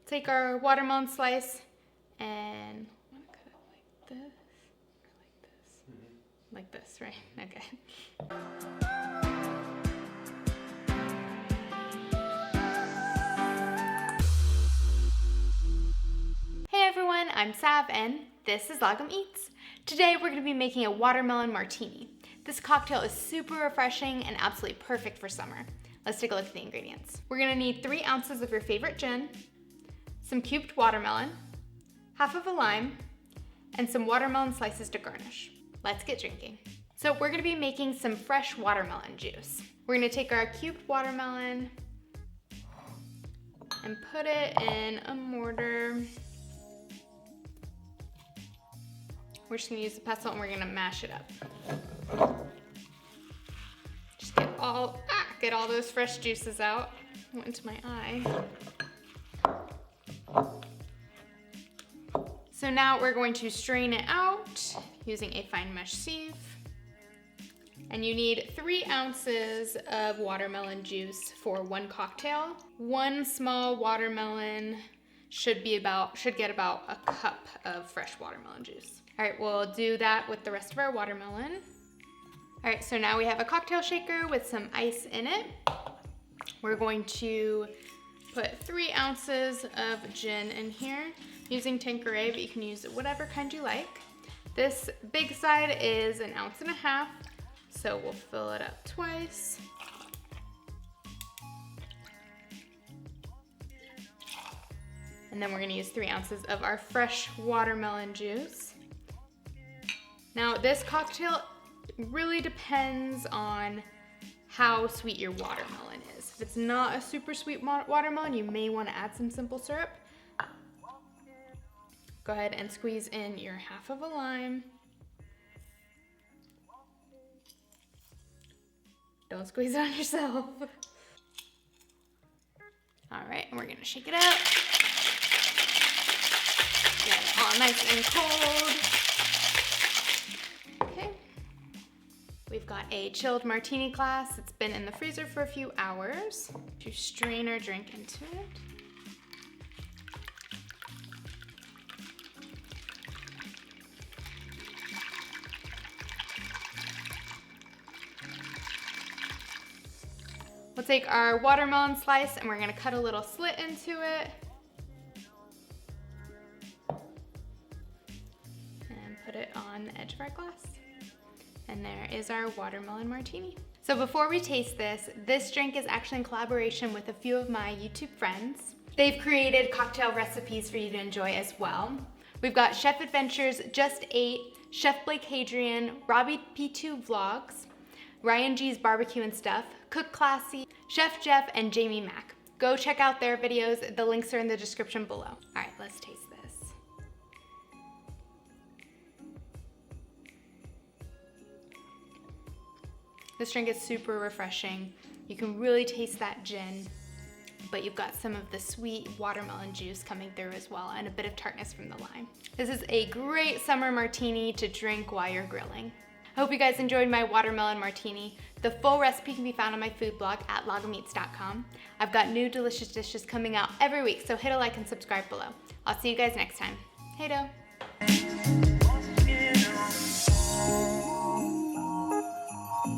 Take our watermelon slice and I want to cut it like this or like this. Like this, right? Okay. Hey everyone, I'm Sav and this is Lagom Eats. Today we're going to be making a watermelon martini. This cocktail is super refreshing and absolutely perfect for summer. Let's take a look at the ingredients. We're going to need 3 ounces of your favorite gin, some cubed watermelon, half of a lime, and some watermelon slices to garnish. Let's get drinking. So we're going to be making some fresh watermelon juice. We're going to take our cubed watermelon and put it in a mortar. We're just going to use the pestle and we're going to mash it up. Just get all those fresh juices out. Went into my eye. So now we're going to strain it out using a fine mesh sieve. And you need 3 ounces of watermelon juice for 1 cocktail. 1 small watermelon should get about a cup of fresh watermelon juice. All right, we'll do that with the rest of our watermelon. All right, so now we have a cocktail shaker with some ice in it. We're going to put 3 ounces of gin in here using Tanqueray, but you can use whatever kind you like. This big side is 1.5 ounces, so we'll fill it up twice. And then we're gonna use 3 ounces of our fresh watermelon juice. Now this cocktail really depends on how sweet your watermelon is. If it's not a super sweet watermelon, you may wanna add some simple syrup. Go ahead and squeeze in your half of a lime. Don't squeeze it on yourself. All right, and we're gonna shake it up. Get it all nice and cold. Okay. We've got a chilled martini glass. It's been in the freezer for a few hours. To strain our drink into it. We'll take our watermelon slice and we're gonna cut a little slit into it. And put it on the edge of our glass. And there is our watermelon martini. So before we taste this drink is actually in collaboration with a few of my YouTube friends. They've created cocktail recipes for you to enjoy as well. We've got Chef Adventures Just Ate, Chef Blake Hadrian, Robbie P2 Vlogs, Ryan G's Barbecue and Stuff, Cook Classy, Chef Jeff, and Jamie Mack. Go check out their videos. The links are in the description below. All right, let's taste this. This drink is super refreshing. You can really taste that gin, but you've got some of the sweet watermelon juice coming through as well and a bit of tartness from the lime. This is a great summer martini to drink while you're grilling. I hope you guys enjoyed my watermelon martini. The full recipe can be found on my food blog at lagomeats.com. I've got new delicious dishes coming out every week, so hit a like and subscribe below. I'll see you guys next time. Hey-do.